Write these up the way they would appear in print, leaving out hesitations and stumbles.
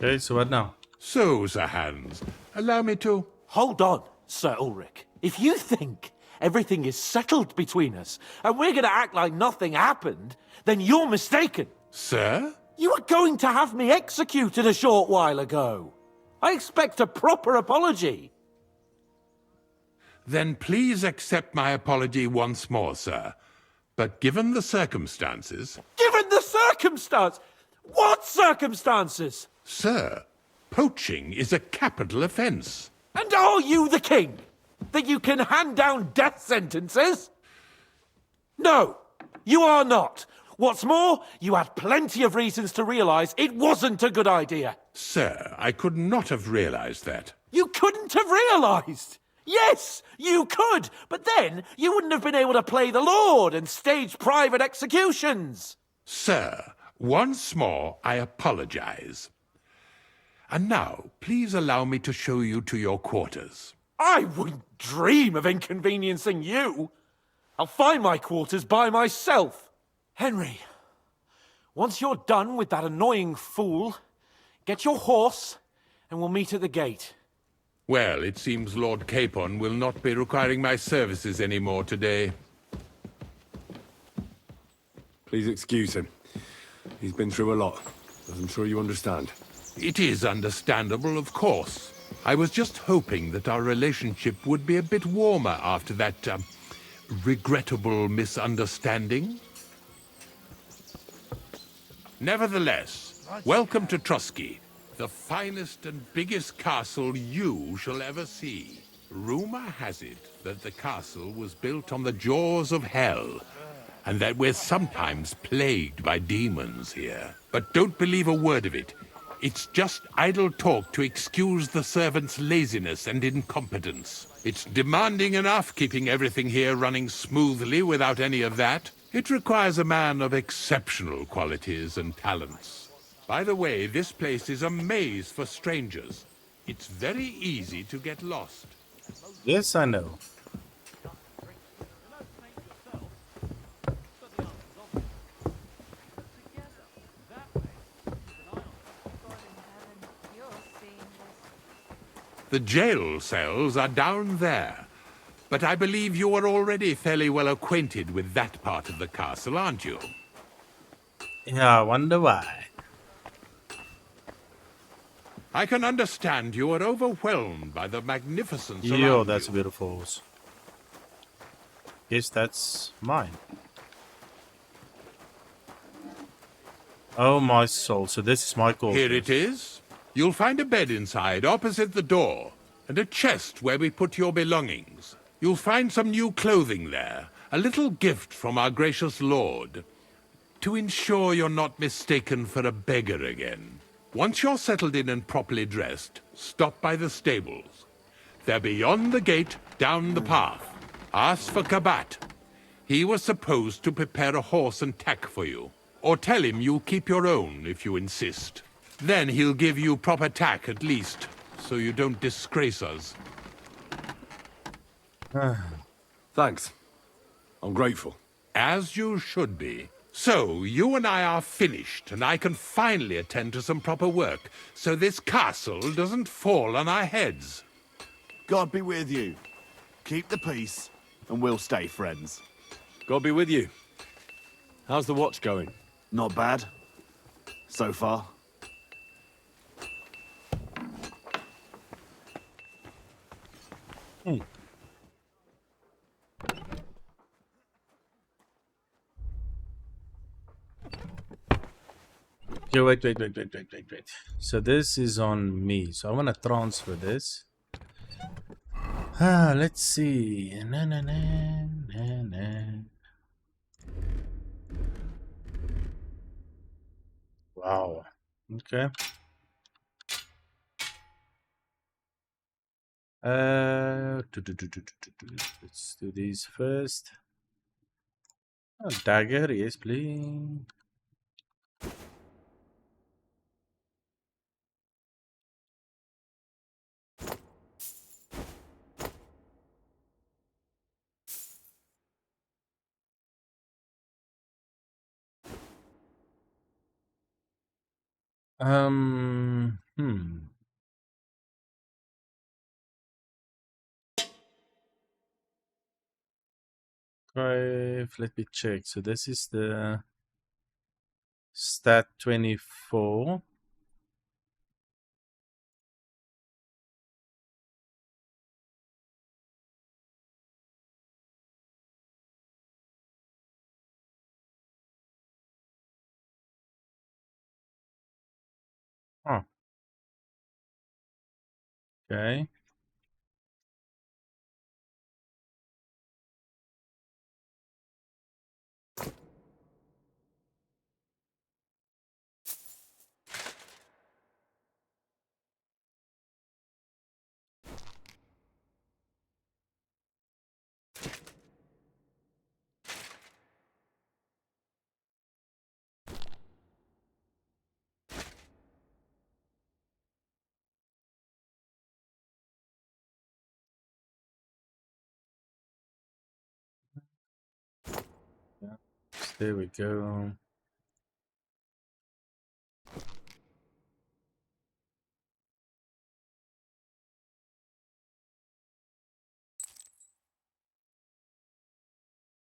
Okay, so what now? So, Sir Hans, allow me to... Hold on, Sir Ulrich. If you think everything is settled between us, and we're going to act like nothing happened, then you're mistaken. Sir? You were going to have me executed a short while ago. I expect a proper apology. Then please accept my apology once more, sir. But given the circumstances... Given the circumstance? What circumstances? Sir, poaching is a capital offence. And are you the king? That you can hand down death sentences? No, you are not. What's more, you had plenty of reasons to realise it wasn't a good idea. Sir, I could not have realised that. You couldn't have realised! Yes, you could, but then you wouldn't have been able to play the Lord and stage private executions. Sir, once more I apologise. And now, please allow me to show you to your quarters. I wouldn't dream of inconveniencing you. I'll find my quarters by myself. Henry, once you're done with that annoying fool, get your horse and we'll meet at the gate. Well, it seems Lord Capon will not be requiring my services anymore today. Please excuse him. He's been through a lot, as I'm sure you understand. It is understandable, of course. I was just hoping that our relationship would be a bit warmer after that, regrettable misunderstanding. Nevertheless, welcome to Trosky, the finest and biggest castle you shall ever see. Rumor has it that the castle was built on the jaws of hell, and that we're sometimes plagued by demons here. But don't believe a word of it. It's just idle talk to excuse the servants' laziness and incompetence. It's demanding enough keeping everything here running smoothly without any of that. It requires a man of exceptional qualities and talents. By the way, this place is a maze for strangers. It's very easy to get lost. Yes, I know. The jail cells are down there. But I believe you are already fairly well acquainted with that part of the castle, aren't you? Yeah, I wonder why. I can understand you are overwhelmed by the magnificence Yo, around that's a you. beautiful horse. Yes, that's mine. Oh my soul, so this is my quarters. Here it is. You'll find a bed inside, opposite the door, and a chest where we put your belongings. You'll find some new clothing there, a little gift from our gracious lord, to ensure you're not mistaken for a beggar again. Once you're settled in and properly dressed, stop by the stables. They're beyond the gate, down the path. Ask for Kabat. He was supposed to prepare a horse and tack for you. Or tell him you'll keep your own if you insist. Then he'll give you proper tack at least, so you don't disgrace us. Thanks. I'm grateful. As you should be. So, you and I are finished, and I can finally attend to some proper work, so this castle doesn't fall on our heads. God be with you. Keep the peace, and we'll stay friends. God be with you. How's the watch going? Not bad. So far. Okay, wait. So this is on me. So I want to transfer this. Let's see. Wow. Okay. Let's do these first. Oh, dagger, yes, please. Hmm. Drive, let me check. So this is the stat 24. Huh. Okay. Yeah. So there we go.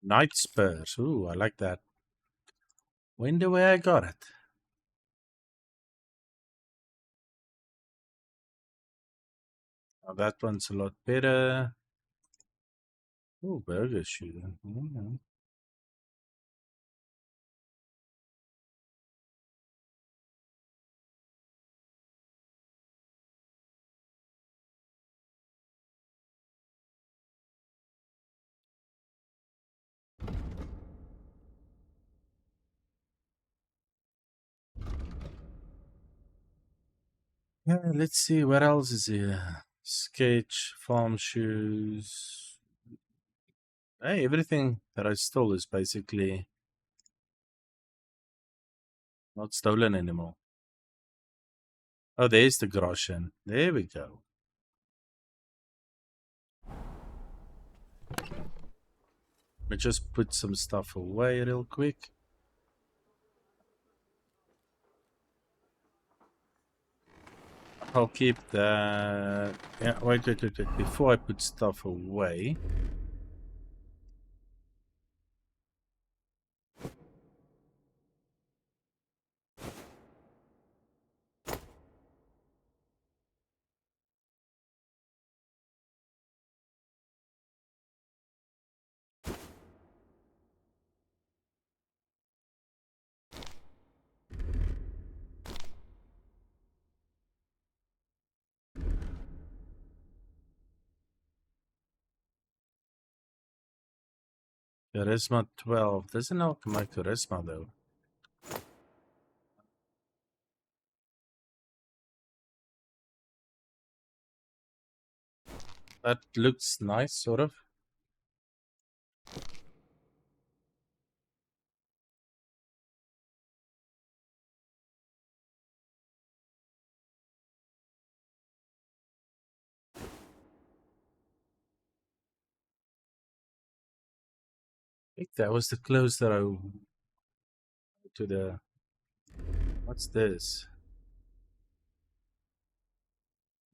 Night Spurs. Ooh, I like that. Wonder where I got it. Oh, that one's a lot better. Oh, burger shooter. Mm. Yeah, let's see what else is here. Sketch, farm shoes. Hey, everything that I stole is basically not stolen anymore. Oh, there's the groschen. There we go. Let me just put some stuff away real quick. I'll keep that. Yeah, wait. Before I put stuff away, charisma 12. Doesn't help my charisma though. That looks nice, sort of. I think that was the close that I to the. What's this?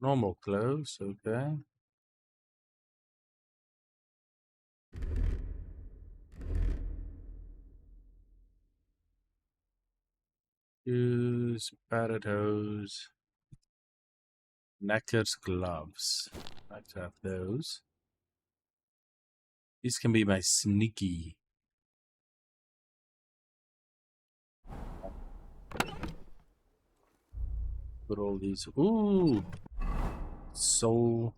Normal clothes, okay. Shoes, padded hose, knackers, gloves. I'd like to have those. These can be my sneaky. Put all these. Ooh, so.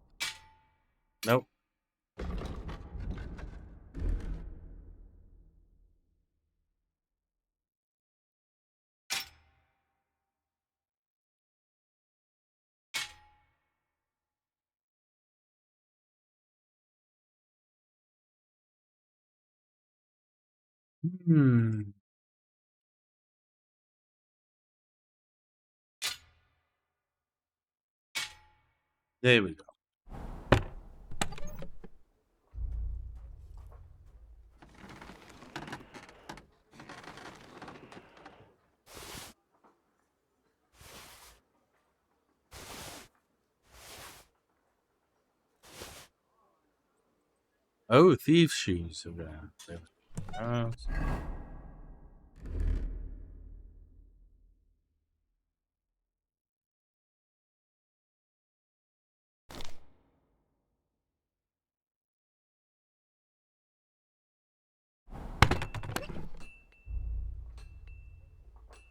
Nope. Hmm. There we go. Oh, thief shoes. Okay.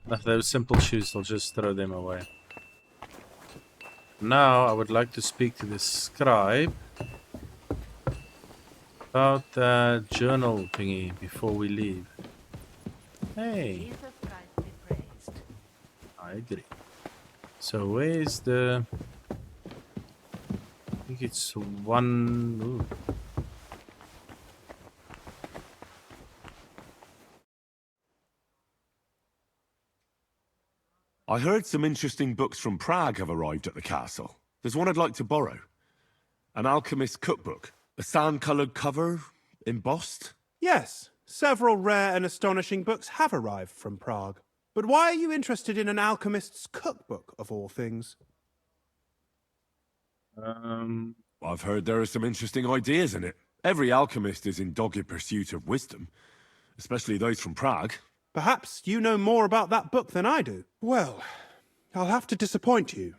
If those simple shoes, I'll just throw them away. Now, I would like to speak to the scribe about the journal thingy before we leave. Hey, Jesus Christ be praised. I agree. So where's the... I think it's one... Ooh. I heard some interesting books from Prague have arrived at the castle. There's one I'd like to borrow. An alchemist's cookbook. A sand-coloured cover, embossed. Yes, several rare and astonishing books have arrived from Prague. But why are you interested in an alchemist's cookbook, of all things? I've heard there are some interesting ideas in it. Every alchemist is in dogged pursuit of wisdom, especially those from Prague. Perhaps you know more about that book than I do. Well, I'll have to disappoint you.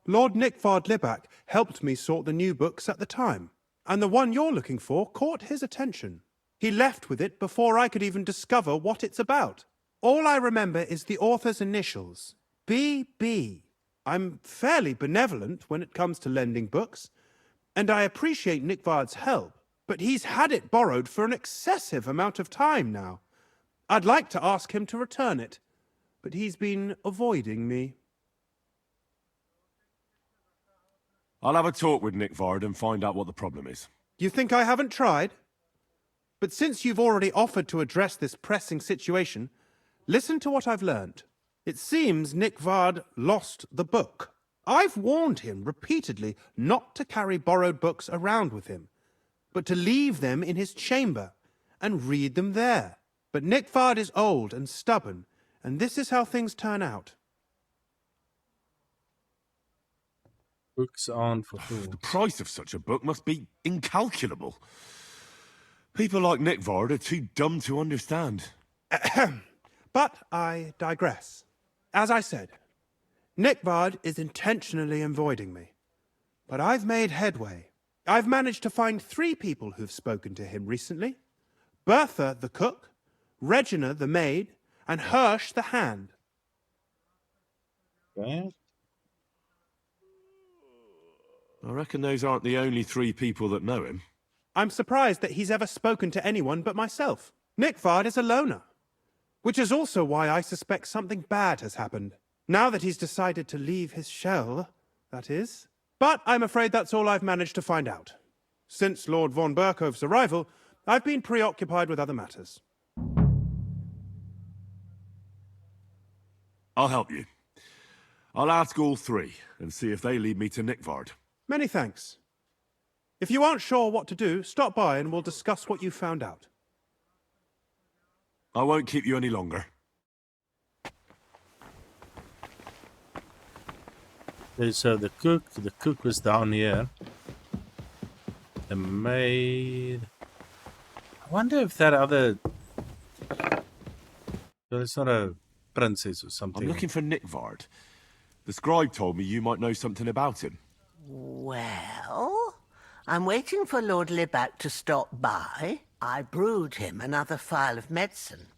Lord Nickvard Libak helped me sort the new books at the time, and the one you're looking for caught his attention. He left with it before I could even discover what it's about. All I remember is the author's initials, B.B. I'm fairly benevolent when it comes to lending books, and I appreciate Nickvard's help, but he's had it borrowed for an excessive amount of time now. I'd like to ask him to return it, but he's been avoiding me. I'll have a talk with Nickvard and find out what the problem is. You think I haven't tried? But since you've already offered to address this pressing situation, listen to what I've learned. It seems Nickvard lost the book. I've warned him repeatedly not to carry borrowed books around with him, but to leave them in his chamber and read them there. But Nickvard is old and stubborn, and this is how things turn out. Books aren't for fools. The price of such a book must be incalculable. People like Nickvard are too dumb to understand. But I digress. As I said, Nickvard is intentionally avoiding me. But I've made headway. I've managed to find 3 people who've spoken to him recently. Bertha, the cook, Regina, the maid, and Hirsch, the hand. Okay. I reckon those aren't the only 3 people that know him. I'm surprised that he's ever spoken to anyone but myself. Nickvard is a loner, which is also why I suspect something bad has happened. Now that he's decided to leave his shell, that is. But I'm afraid that's all I've managed to find out. Since Lord von Berkove's arrival, I've been preoccupied with other matters. I'll help you. I'll ask all 3 and see if they lead me to Nickvard. Many thanks. If you aren't sure what to do, stop by and we'll discuss what you found out. I won't keep you any longer. Okay, so the cook was down here. The maid... I wonder if that other... Well, it's not a princess or something. I'm looking for Nickvard. The scribe told me you might know something about him. Well, I'm waiting for Lord Libak to stop by. I brewed him another phial of medicine,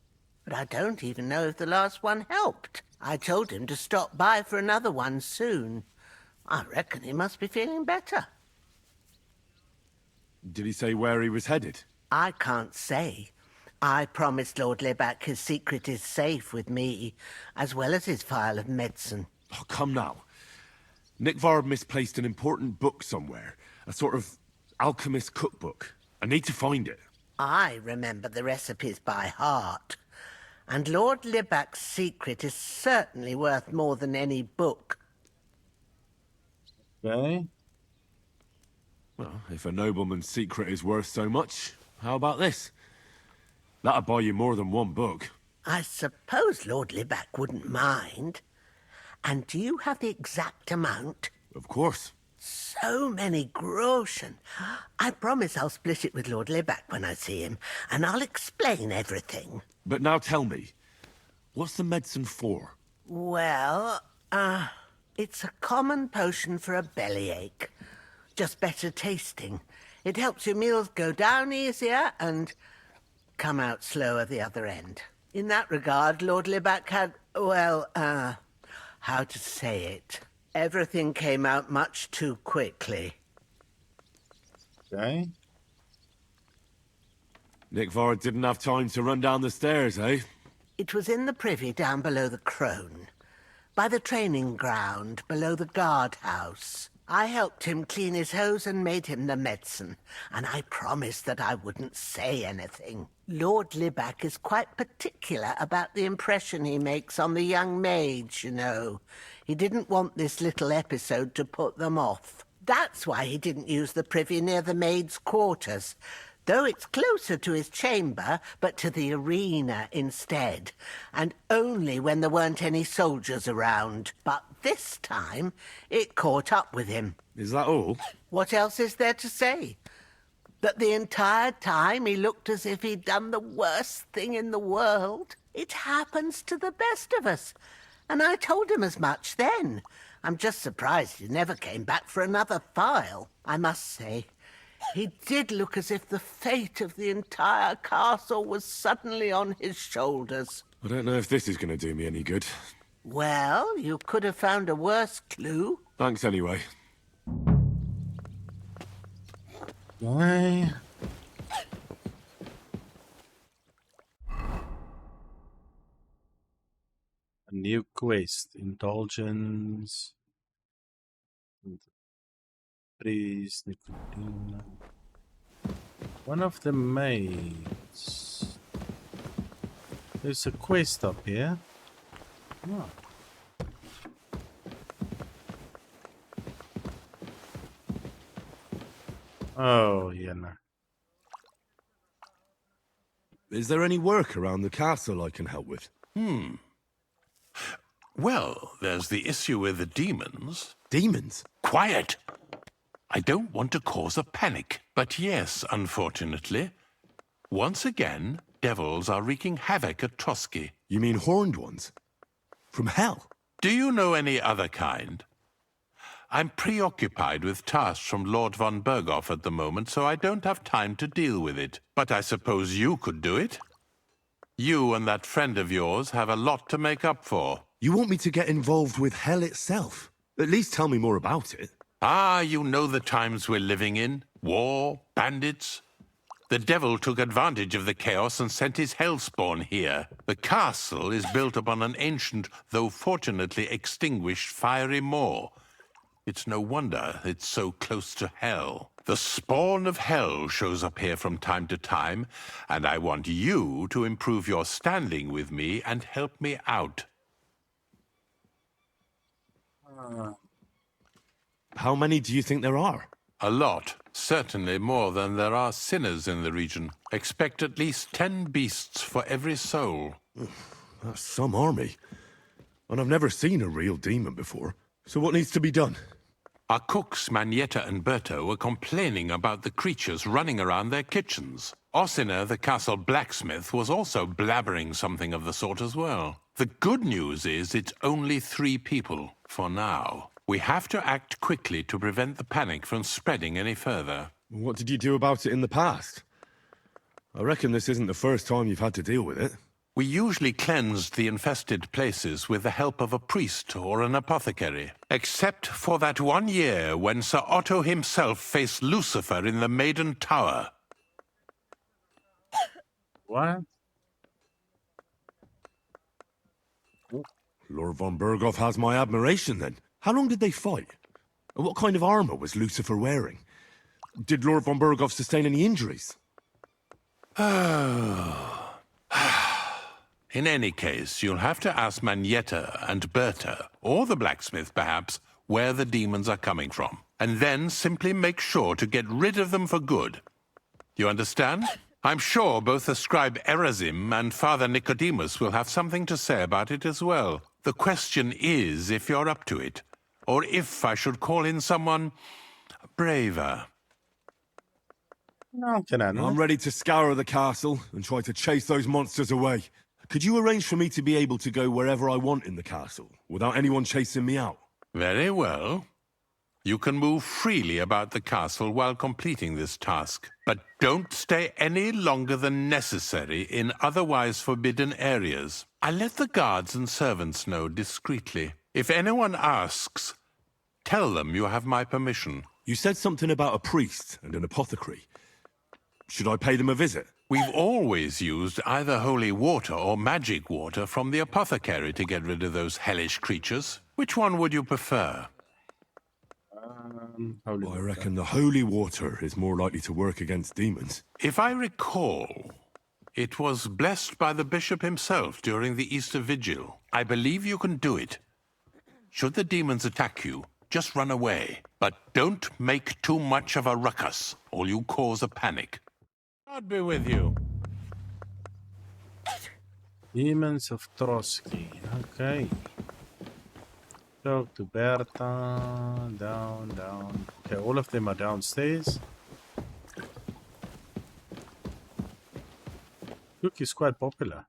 but I don't even know if the last one helped. I told him to stop by for another one soon. I reckon he must be feeling better. Did he say where he was headed? I can't say. I promised Lord Libak his secret is safe with me, as well as his phial of medicine. Oh, come now. Nickvard misplaced an important book somewhere. A sort of alchemist cookbook. I need to find it. I remember the recipes by heart. And Lord Libak's secret is certainly worth more than any book. Okay. Well, if a nobleman's secret is worth so much, how about this? That'll buy you more than one book. I suppose Lord Libak wouldn't mind. And do you have the exact amount? Of course. So many groschen. I promise I'll split it with Lord Libac when I see him, and I'll explain everything. But now tell me, what's the medicine for? Well, it's a common potion for a bellyache. Just better tasting. It helps your meals go down easier and come out slower the other end. In that regard, Lord Libac had, well, how to say it? Everything came out much too quickly. Okay. Nick Vard didn't have time to run down the stairs, eh? It was in the privy down below the crone, by the training ground below the guardhouse. I helped him clean his hose and made him the medicine, and I promised that I wouldn't say anything. Lord Libac is quite particular about the impression he makes on the young maids, you know. He didn't want this little episode to put them off. That's why he didn't use the privy near the maids' quarters, though it's closer to his chamber, but to the arena instead, and only when there weren't any soldiers around. But this time, it caught up with him. Is that all? What else is there to say? That the entire time he looked as if he'd done the worst thing in the world. It happens to the best of us, and I told him as much then. I'm just surprised he never came back for another file. I must say, he did look as if the fate of the entire castle was suddenly on his shoulders. I don't know if this is going to do me any good. Well, you could have found a worse clue. Thanks anyway. Why? A new quest. Indulgence. Priest, Nicotina. One of the maids. There's a quest up here. Oh. Oh, yeah, no. Is there any work around the castle I can help with? Well, there's the issue with the demons. Demons? Quiet! I don't want to cause a panic, but yes, unfortunately. Once again, devils are wreaking havoc at Trosky. You mean horned ones? From hell? Do you know any other kind? I'm preoccupied with tasks from Lord von Berghoff at the moment, so I don't have time to deal with it. But I suppose you could do it? You and that friend of yours have a lot to make up for. You want me to get involved with hell itself? At least tell me more about it. Ah, you know the times we're living in. War, bandits. The devil took advantage of the chaos and sent his hellspawn here. The castle is built upon an ancient, though fortunately extinguished, fiery moor. It's no wonder it's so close to hell. The spawn of hell shows up here from time to time, and I want you to improve your standing with me and help me out. How many do you think there are? A lot. Certainly more than there are sinners in the region. Expect at least 10 beasts for every soul. That's some army. And I've never seen a real demon before. So what needs to be done? Our cooks, Manietta and Berto, were complaining about the creatures running around their kitchens. Ossina, the castle blacksmith, was also blabbering something of the sort as well. The good news is it's only 3 people, for now. We have to act quickly to prevent the panic from spreading any further. What did you do about it in the past? I reckon this isn't the first time you've had to deal with it. We usually cleansed the infested places with the help of a priest or an apothecary. Except for that one year when Sir Otto himself faced Lucifer in the Maiden Tower. What? Lord von Berghoff has my admiration then. How long did they fight? What kind of armor was Lucifer wearing? Did Lord von Berghoff sustain any injuries? In any case, you'll have to ask Manietta and Berta, or the blacksmith perhaps, where the demons are coming from. And then simply make sure to get rid of them for good. You understand? I'm sure both the scribe Erazim and Father Nicodemus will have something to say about it as well. The question is if you're up to it, or if I should call in someone braver. Okay, I'm ready to scour the castle and try to chase those monsters away. Could you arrange for me to be able to go wherever I want in the castle, without anyone chasing me out? Very well. You can move freely about the castle while completing this task, but don't stay any longer than necessary in otherwise forbidden areas. I let the guards and servants know discreetly. If anyone asks, tell them you have my permission. You said something about a priest and an apothecary. Should I pay them a visit? We've always used either holy water or magic water from the apothecary to get rid of those hellish creatures. Which one would you prefer? Holy I water. reckon the holy water is more likely to work against demons. If I recall, it was blessed by the bishop himself during the Easter Vigil. I believe you can do it. Should the demons attack you, just run away. But don't make too much of a ruckus, or you cause a panic. God be with you. Demons of Trosky. Okay. Talk to Berta. Down. Okay, all of them are downstairs. Cook is quite popular.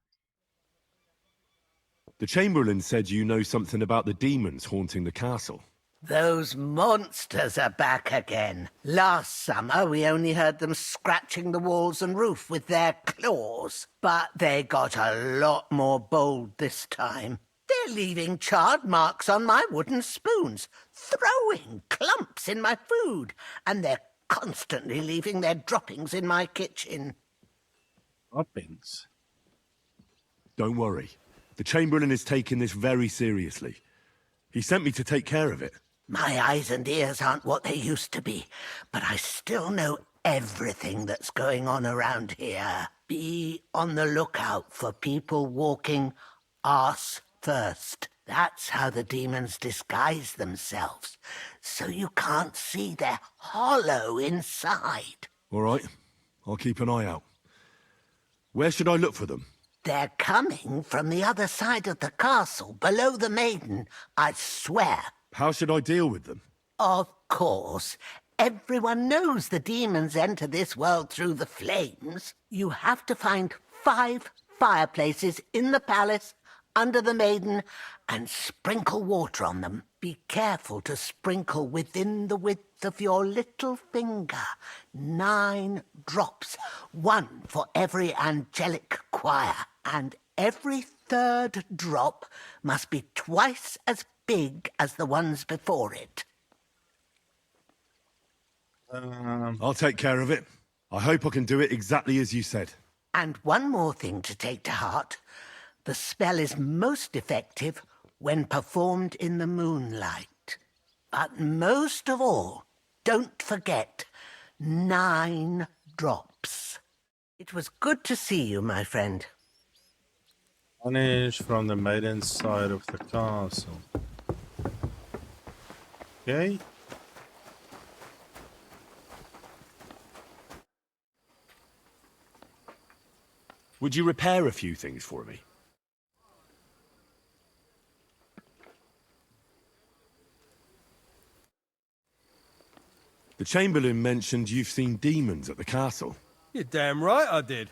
The Chamberlain said you know something about the demons haunting the castle. Those monsters are back again. Last summer, we only heard them scratching the walls and roof with their claws. But they got a lot more bold this time. They're leaving charred marks on my wooden spoons, throwing clumps in my food, and they're constantly leaving their droppings in my kitchen. Droppings. Don't worry. The Chamberlain is taking this very seriously. He sent me to take care of it. My eyes and ears aren't what they used to be, but I still know everything that's going on around here. Be on the lookout for people walking arse first. That's how the demons disguise themselves, so you can't see their hollow inside. All right. I'll keep an eye out. Where should I look for them? They're coming from the other side of the castle, below the maiden, I swear. How should I deal with them? Of course. Everyone knows the demons enter this world through the flames. You have to find 5 fireplaces in the palace, under the maiden, and sprinkle water on them. Be careful to sprinkle within the width of your little finger. 9 drops, 1 for every angelic choir. And every 3rd drop must be twice as big as the ones before it. I'll take care of it. I hope I can do it exactly as you said. And one more thing to take to heart. The spell is most effective when performed in the moonlight. But most of all, don't forget 9 drops. It was good to see you, my friend. Vanish from the maiden's side of the castle. Okay. Would you repair a few things for me? The Chamberlain mentioned you've seen demons at the castle. You're damn right I did.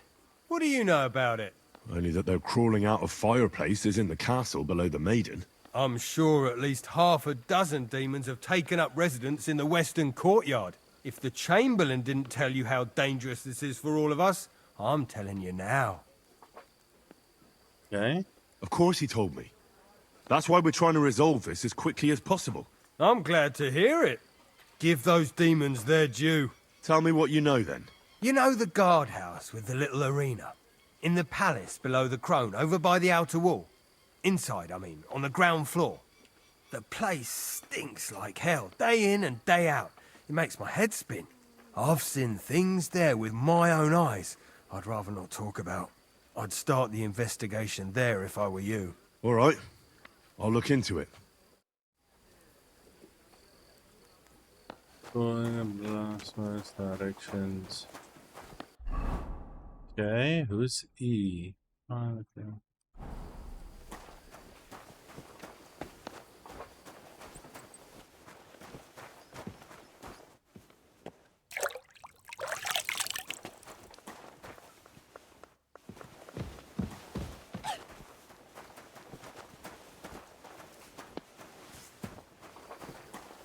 What do you know about it? Only that they're crawling out of fireplaces in the castle below the maiden. I'm sure at least half a dozen demons have taken up residence in the western courtyard. If the Chamberlain didn't tell you how dangerous this is for all of us, I'm telling you now. Okay. Of course he told me. That's why we're trying to resolve this as quickly as possible. I'm glad to hear it. Give those demons their due. Tell me what you know then. You know the guardhouse with the little arena? In the palace below the Crone, over by the outer wall. Inside, I mean, on the ground floor. The place stinks like hell, day in and day out. It makes my head spin. I've seen things there with my own eyes I'd rather not talk about. I'd start the investigation there if I were you. All right. I'll look into it. Going blast directions. Okay, who's E? Oh, okay.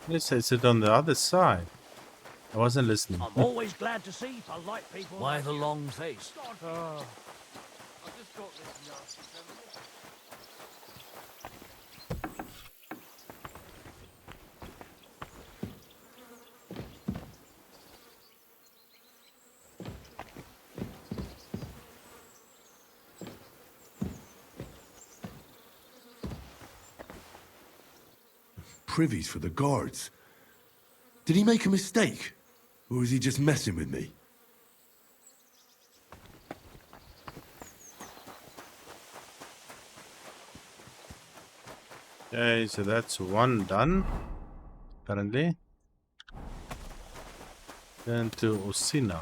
It says it on the other side. I wasn't listening. I'm always glad to see polite people. Why the long face? Privies for the guards. Did he make a mistake? Or is he just messing with me? Okay, so that's one done. Apparently. Then to Osina.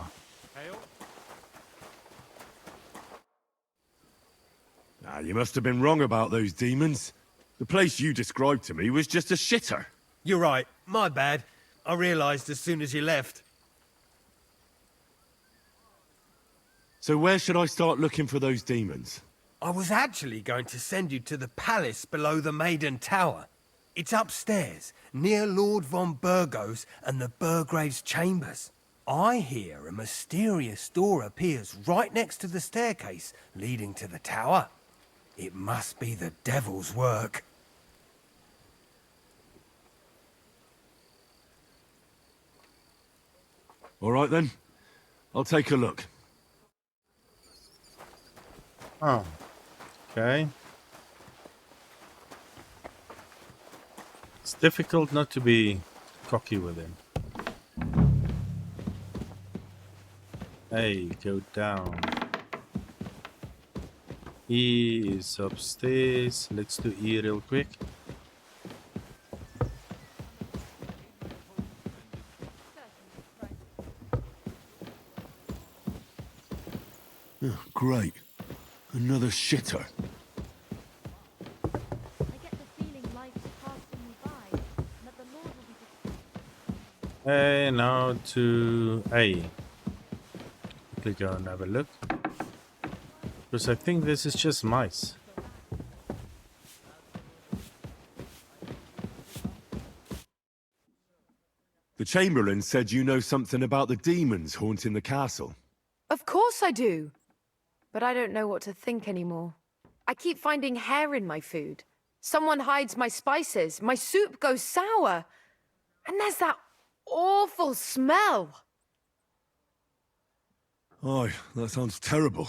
Ah, you must have been wrong about those demons. The place you described to me was just a shitter. You're right. My bad. I realised as soon as you left. So where should I start looking for those demons? I was actually going to send you to the palace below the Maiden Tower. It's upstairs, near Lord von Burgos and the Burgrave's chambers. I hear a mysterious door appears right next to the staircase leading to the tower. It must be the devil's work. All right then. I'll take a look. Oh. Okay. It's difficult not to be cocky with him. Hey, go down. E is upstairs. Let's do E real quick. Oh, great. Another shitter. Hey, now to A. Quickly go and have a look. Because I think this is just mice. The Chamberlain said you know something about the demons haunting the castle. Of course I do. But I don't know what to think anymore. I keep finding hair in my food. Someone hides my spices. My soup goes sour. And there's that awful smell. Oh, that sounds terrible.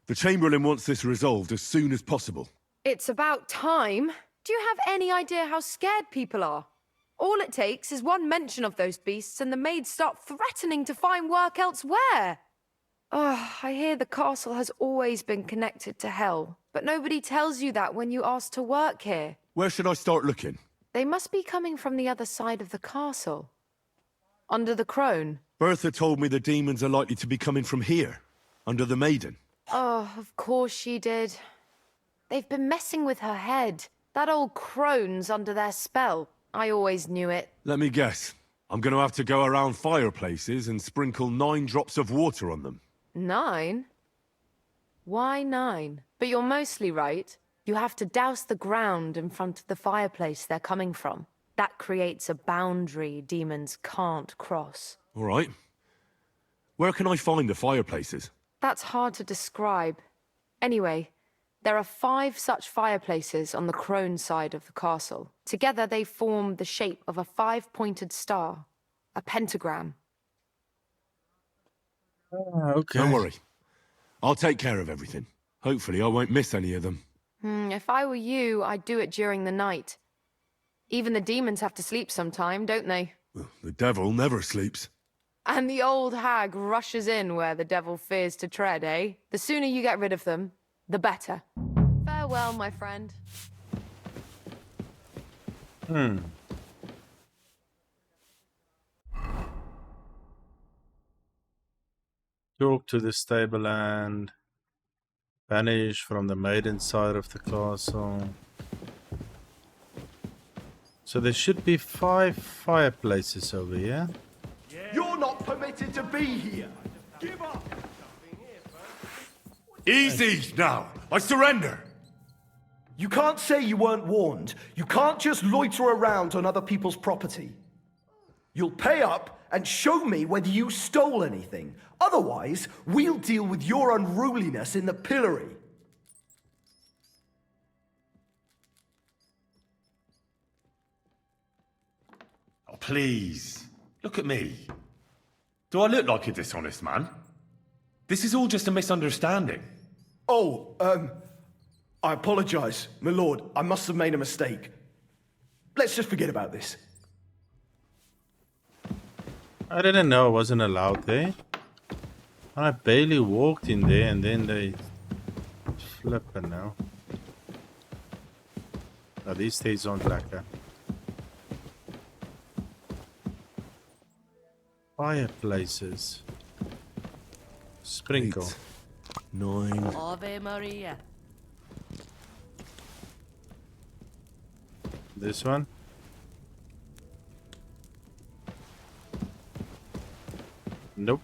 The Chamberlain wants this resolved as soon as possible. It's about time. Do you have any idea how scared people are? All it takes is one mention of those beasts and the maids start threatening to find work elsewhere. I hear the castle has always been connected to hell, but nobody tells you that when you ask to work here. Where should I start looking? They must be coming from the other side of the castle. Under the crone. Bertha told me the demons are likely to be coming from here, under the Maiden. Oh, of course she did. They've been messing with her head. That old crone's under their spell. I always knew it. Let me guess. I'm going to have to go around fireplaces and sprinkle 9 drops of water on them. 9? Why 9? But you're mostly right. You have to douse the ground in front of the fireplace they're coming from. That creates a boundary demons can't cross. All right. Where can I find the fireplaces? That's hard to describe. Anyway, there are 5 such fireplaces on the crone side of the castle. Together they form the shape of a 5-pointed star, a pentagram. Okay. Don't worry. I'll take care of everything. Hopefully I won't miss any of them. If I were you, I'd do it during the night. Even the demons have to sleep sometime, don't they? Well, the devil never sleeps. And the old hag rushes in where the devil fears to tread, eh? The sooner you get rid of them, the better. Farewell, my friend. Talk to the stable and banish from the maiden side of the castle. So there should be 5 fireplaces over here. You're not permitted to be here. Give up. Easy now. I surrender. You can't say you weren't warned. You can't just loiter around on other people's property. You'll pay up and show me whether you stole anything. Otherwise, we'll deal with your unruliness in the pillory. Oh, please. Look at me. Do I look like a dishonest man? This is all just a misunderstanding. Oh, I apologize, my lord. I must have made a mistake. Let's just forget about this. I didn't know I wasn't allowed there. I barely walked in there and then they flipping now. Oh, these stairs aren't lacquer. Fireplaces. Sprinkle. 8, 9. Ave Maria. This one. Nope.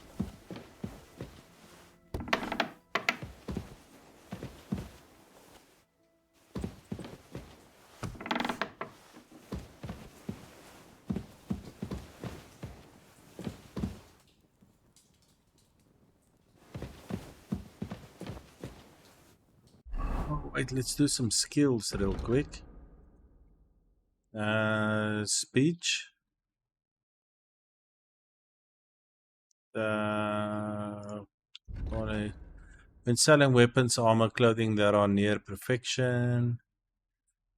Oh, wait, let's do some skills real quick. Speech. When selling weapons, armor, clothing that are near perfection,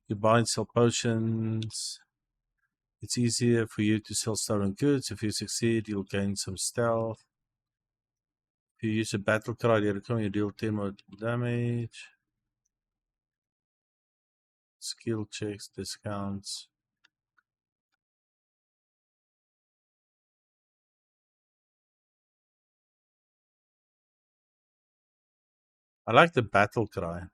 you buy and sell potions. It's easier for you to sell stolen goods. If you succeed, you'll gain some stealth. If you use a battle cry, you deal 10 more damage. Skill checks, discounts. I like the battle cry. I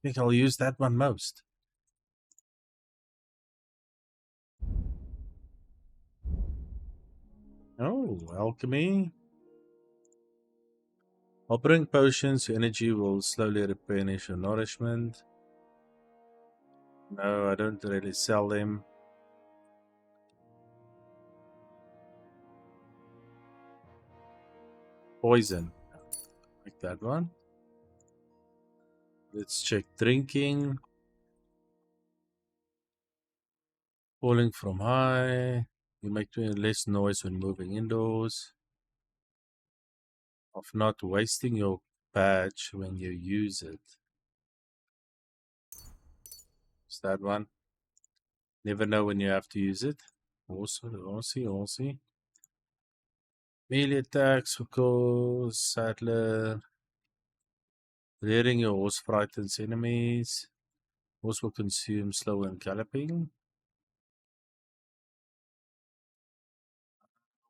think I'll use that one most. Oh, alchemy. Offering potions, your energy will slowly replenish your nourishment. No, I don't really sell them. Poison. Like that one. Let's check drinking. Falling from high. You make less noise when moving indoors. Of not wasting your badge when you use it. Is that one? Never know when you have to use it. Also. Melee attacks, of course. Saddler. Rearing your horse frightens enemies. Horse will consume slow and galloping.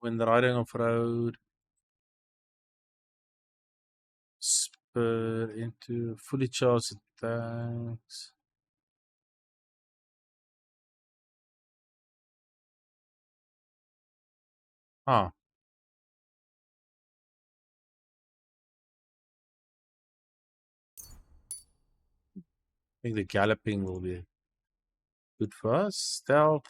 When riding off road. Spur into fully charged attacks. Ah. I think the galloping will be good for us. Stealth.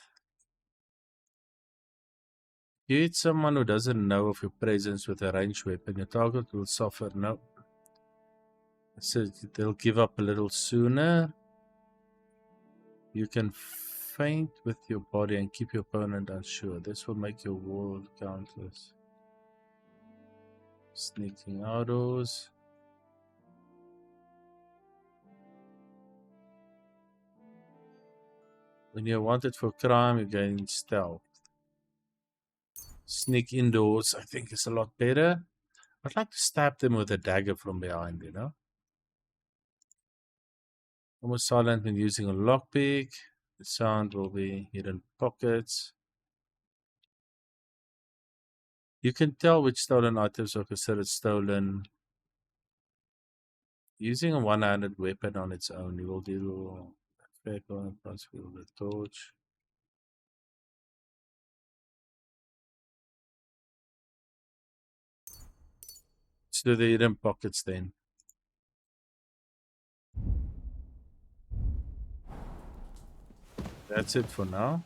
You hit someone who doesn't know of your presence with a ranged weapon, your target will suffer. No. So they'll give up a little sooner. You can feint with your body and keep your opponent unsure. This will make your wall countless. Sneaking outdoors. When you're wanted for crime, you gain stealth. Sneak indoors, I think, is a lot better. I'd like to stab them with a dagger from behind, you know? Almost silent when using a lockpick. The sound will be hidden pockets. You can tell which stolen items are considered stolen. Using a one-handed weapon on its own, you will deal effect on the torch. Let's do the hidden pockets then. That's it for now.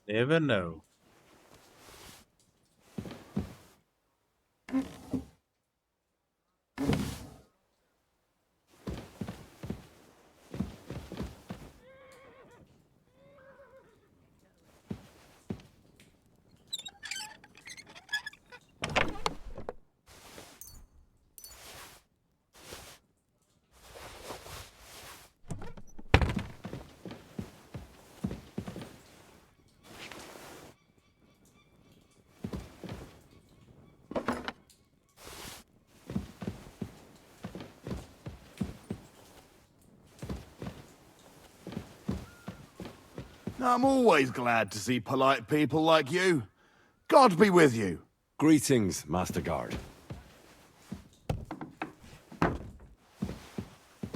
Never know. I'm always glad to see polite people like you. God be with you. Greetings, Master Guard.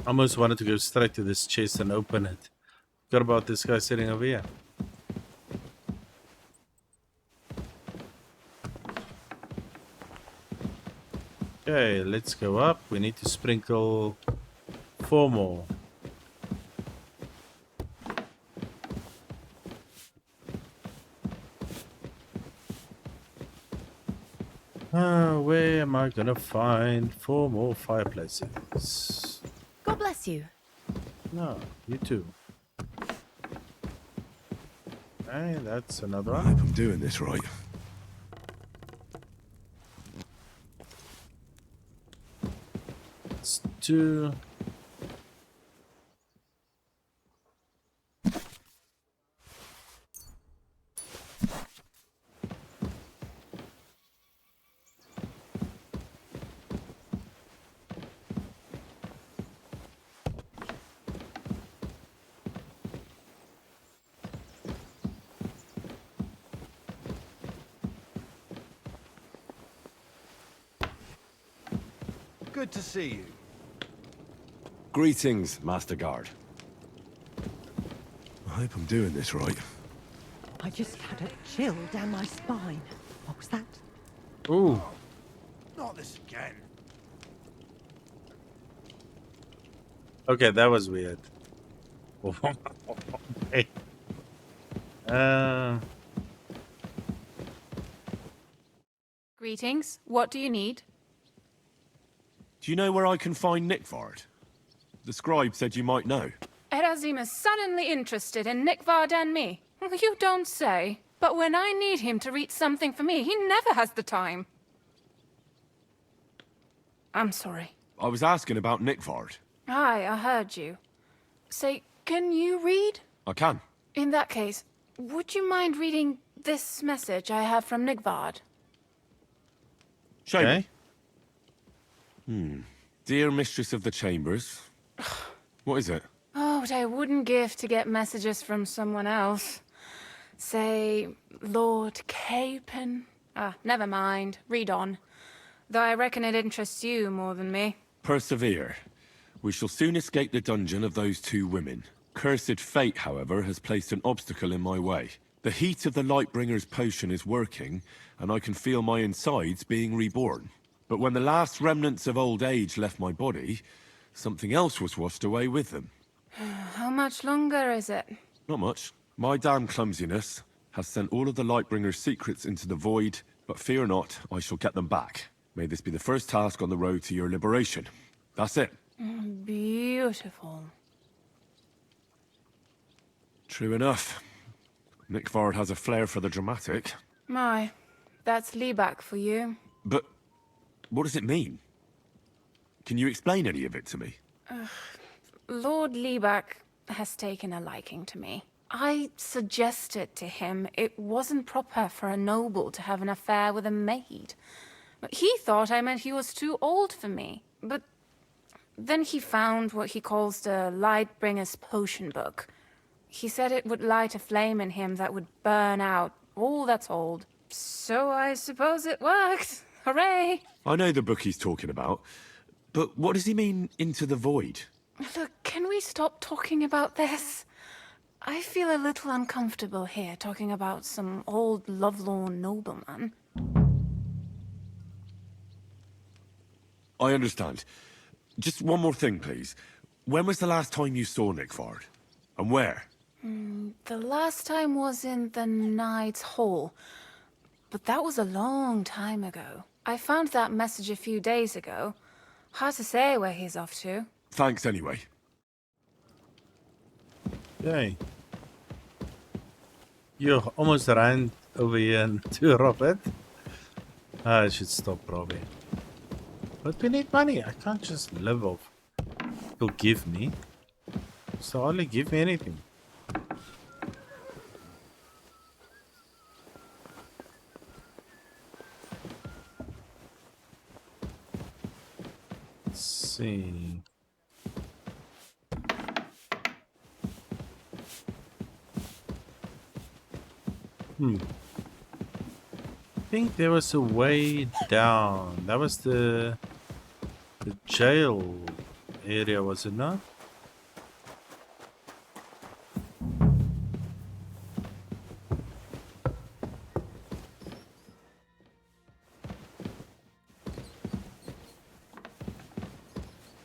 Almost wanted to go straight to this chest and open it. Forgot about this guy sitting over here. Okay, let's go up. We need to sprinkle 4 more. Where am I gonna find 4 more fireplaces? God bless you. No, you too. Okay, that's another I one. hope I'm doing this right. It's 2. Good to see you. Greetings, Master Guard. I hope I'm doing this right. I just had a chill down my spine. What was that? Ooh. Not this again. Okay, that was weird. Okay. Greetings. What do you need? Do you know where I can find Nickvard? The scribe said you might know. Erazim is suddenly interested in Nickvard and me. You don't say. But when I need him to read something for me, he never has the time. I'm sorry. I was asking about Nickvard. Aye, I heard you. Say, can you read? I can. In that case, would you mind reading this message I have from Nickvard? Show me. Dear Mistress of the Chambers. What is it? Oh, what I wouldn't give to get messages from someone else. Say, Lord Capon. Ah, never mind. Read on. Though I reckon it interests you more than me. Persevere. We shall soon escape the dungeon of those 2 women. Cursed fate, however, has placed an obstacle in my way. The heat of the Lightbringer's potion is working, and I can feel my insides being reborn. But when the last remnants of old age left my body, something else was washed away with them. How much longer is it? Not much. My damn clumsiness has sent all of the Lightbringer's secrets into the void, but fear not, I shall get them back. May this be the first task on the road to your liberation. That's it. Beautiful. True enough. Nickvard has a flair for the dramatic. My, that's Liebach for you. But what does it mean? Can you explain any of it to me? Lord Liebach has taken a liking to me. I suggested to him it wasn't proper for a noble to have an affair with a maid. But he thought I meant he was too old for me. But then he found what he calls the Lightbringer's potion book. He said it would light a flame in him that would burn out all that's old. So I suppose it worked. Hooray! I know the book he's talking about, but what does he mean, into the void? Look, can we stop talking about this? I feel a little uncomfortable here talking about some old lovelorn nobleman. I understand. Just one more thing, please. When was the last time you saw Nickford? And where? The last time was in the Knight's Hall, but that was a long time ago. I found that message a few days ago. Hard to say where he's off to. Thanks anyway. Okay. You almost ran over here and to rob it. I should stop robbing. But we need money. I can't just live off. He'll give me. So only give me anything. Let's see. I think there was a way down. That was the jail area, was it not?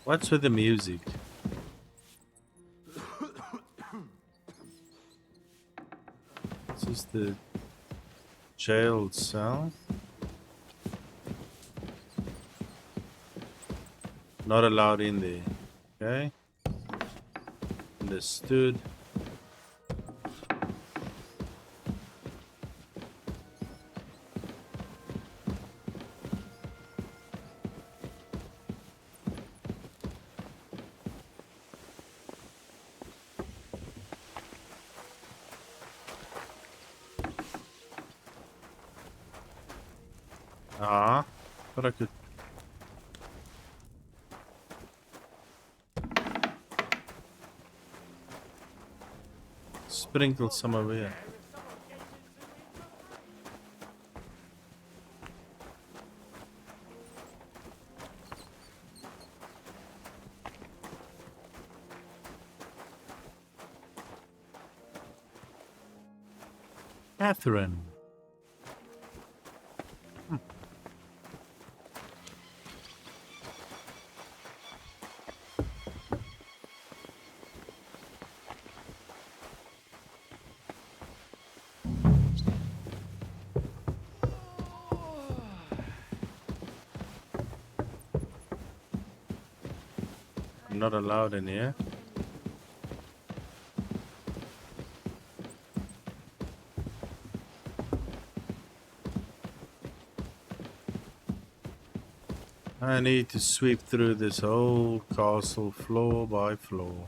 What's with the music? This is the jail cell. Not allowed in there. Okay. Understood. But I could. Sprinkle some over here. Catherine. Not allowed in here. I need to sweep through this whole castle floor by floor.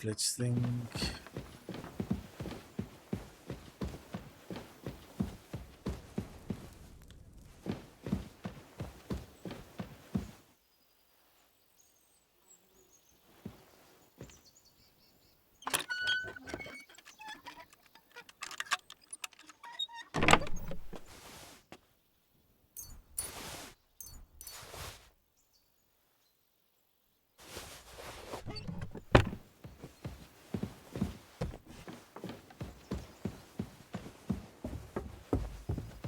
Let's think.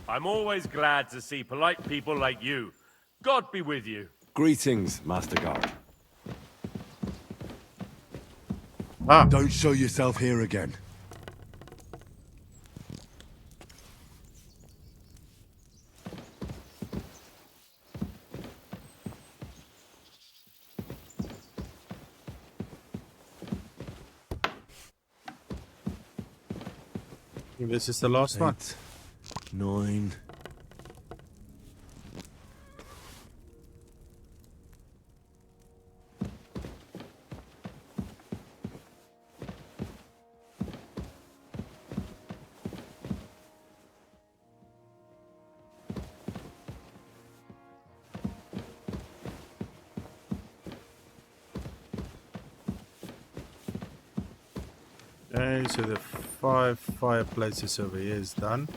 I'm always glad to see polite people like you. God be with you. Greetings, Master Guard. Ah. Don't show yourself here again. This is the last one. 9, Okay, so the 5 fireplaces over here is done.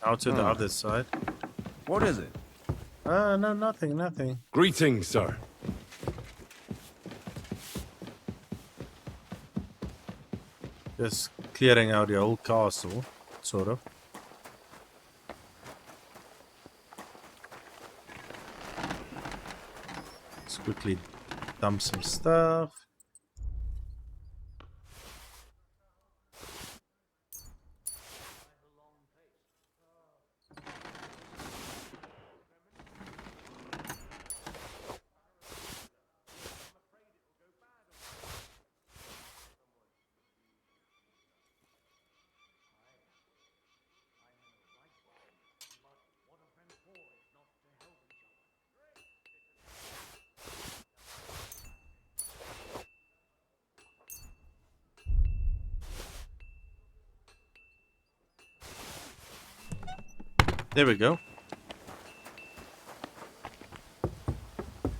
Out to the other side. What is it? No, nothing. Greetings, sir. Just clearing out the old castle, sort of. Let's quickly dump some stuff. There we go.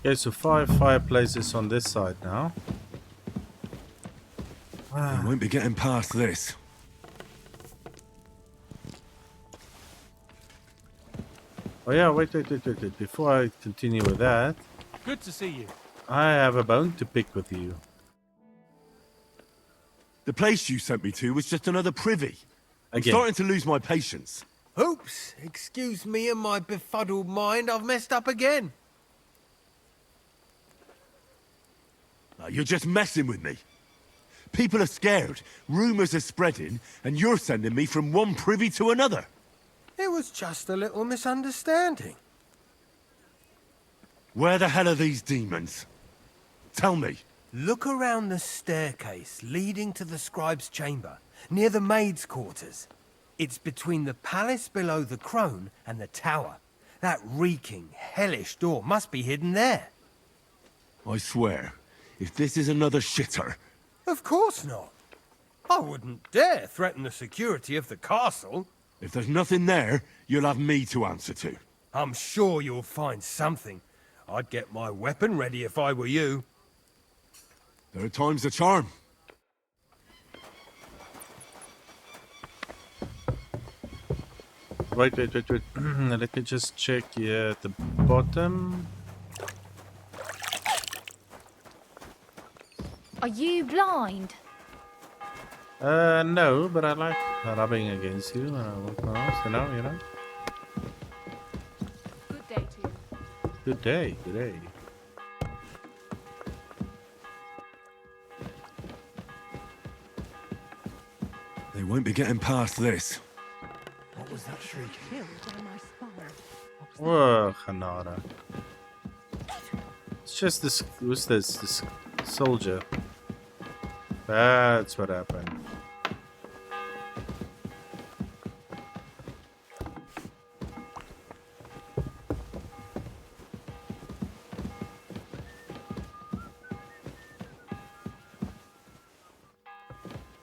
Okay, so 5 fireplaces on this side now. I won't be getting past this. Oh yeah, wait. Before I continue with that, Good to see you. I have a bone to pick with you. The place you sent me to was just another privy. I'm Again. starting to lose my patience. Oops, excuse me and my befuddled mind, I've messed up again. You're just messing with me. People are scared, rumours are spreading, and you're sending me from one privy to another. It was just a little misunderstanding. Where the hell are these demons? Tell me. Look around the staircase leading to the scribe's chamber, near the maid's quarters. It's between the palace below the crone and the tower. That reeking, hellish door must be hidden there. I swear, if this is another shitter... Of course not. I wouldn't dare threaten the security of the castle. If there's nothing there, you'll have me to answer to. I'm sure you'll find something. I'd get my weapon ready if I were you. There are times the charm. Wait. Let me just check here at the bottom. Are you blind? No, but I like rubbing against you when I walk past, you know. Good day to you. Good day. They won't be getting past this. What was that shriek? Chilled down my spine. Whoa, Hanada. It's just this. Who's this? This soldier. That's what happened.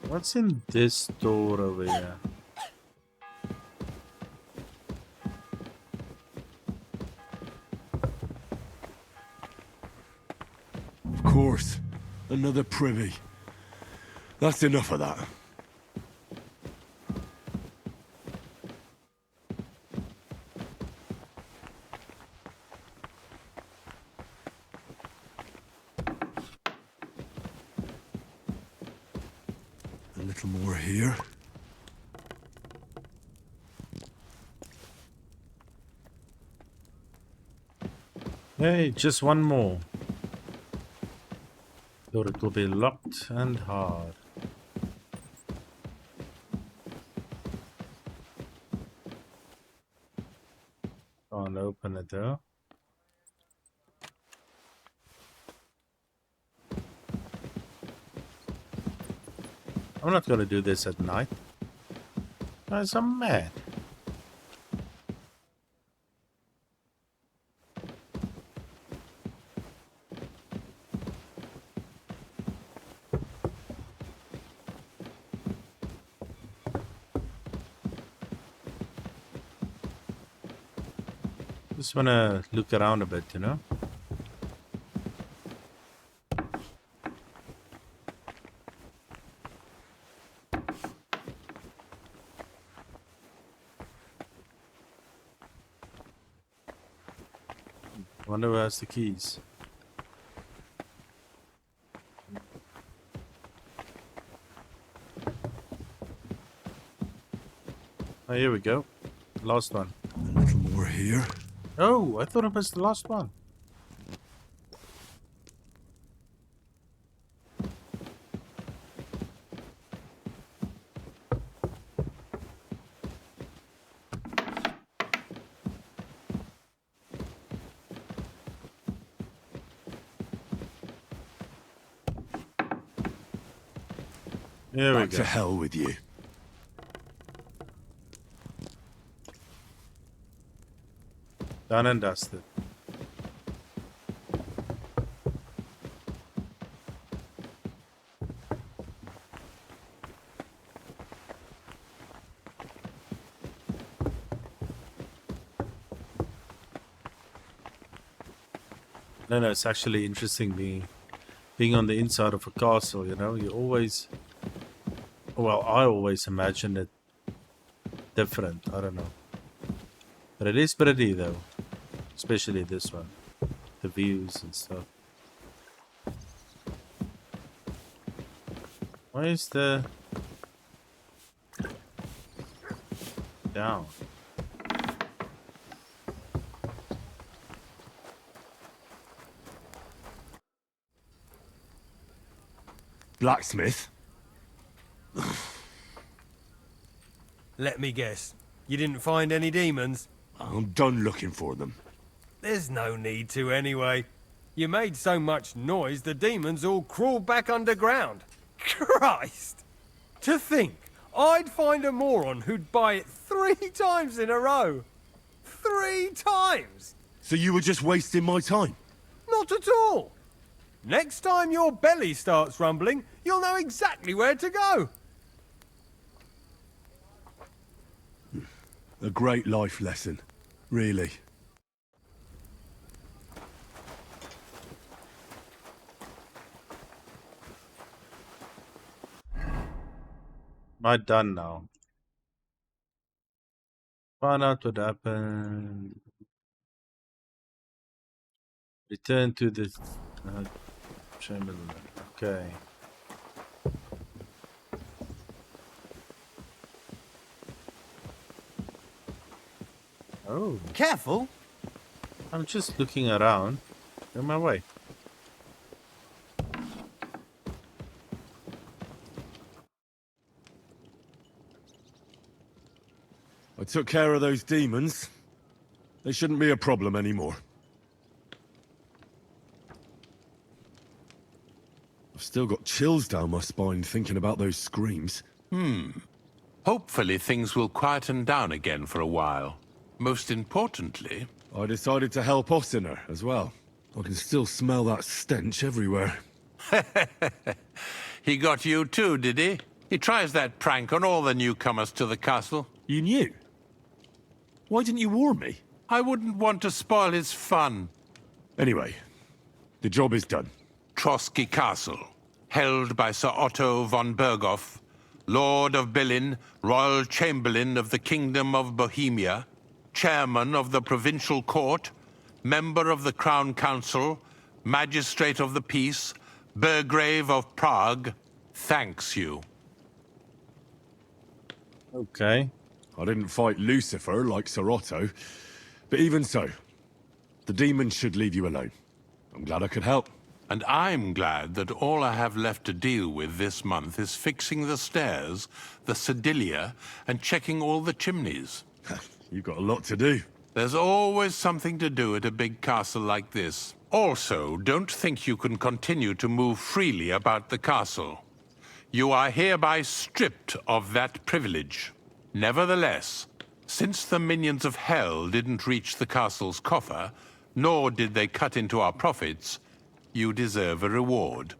What's in this door over here? Of course. Another privy. That's enough of that. A little more here. Hey, just one more. Thought it will be locked and hard. Can't open it though. I'm not gonna do this at night. Guys, I'm mad. Just wanna look around a bit, you know? Wonder who has the keys. Oh, here we go. Last one. A little more here. Oh, I thought it was the last one. Here we Back go. to hell with you. Done and dusted. No, it's actually interesting being on the inside of a castle, you know. You always, well, I always imagine it different. I don't know. But it is pretty though. Especially this one. The views and stuff. Why is the down? Blacksmith? Let me guess. You didn't find any demons? I'm done looking for them. There's no need to anyway. You made so much noise the demons all crawled back underground. Christ! To think, I'd find a moron who'd buy it 3 times in a row. 3 times! So you were just wasting my time? Not at all! Next time your belly starts rumbling, you'll know exactly where to go. A great life lesson. Really. Am I done now? Find out what happened. Return to the chamberlain. Okay. Oh. Careful. I'm just looking around. On my way. I took care of those demons. They shouldn't be a problem anymore. I've still got chills down my spine thinking about those screams. Hopefully things will quieten down again for a while. Most importantly... I decided to help Ossiner as well. I can still smell that stench everywhere. He got you too, did he? He tries that prank on all the newcomers to the castle. You knew? Why didn't you warn me? I wouldn't want to spoil his fun. Anyway, the job is done. Trosky Castle, held by Sir Otto von Berghoff, Lord of Berlin, Royal Chamberlain of the Kingdom of Bohemia, Chairman of the Provincial Court, Member of the Crown Council, Magistrate of the Peace, Burgrave of Prague, thanks you. Okay. I didn't fight Lucifer like Sir Otto, but even so, the demons should leave you alone. I'm glad I could help. And I'm glad that all I have left to deal with this month is fixing the stairs, the sedilia, and checking all the chimneys. You've got a lot to do. There's always something to do at a big castle like this. Also, don't think you can continue to move freely about the castle. You are hereby stripped of that privilege. Nevertheless, since the minions of hell didn't reach the castle's coffer, nor did they cut into our profits, you deserve a reward.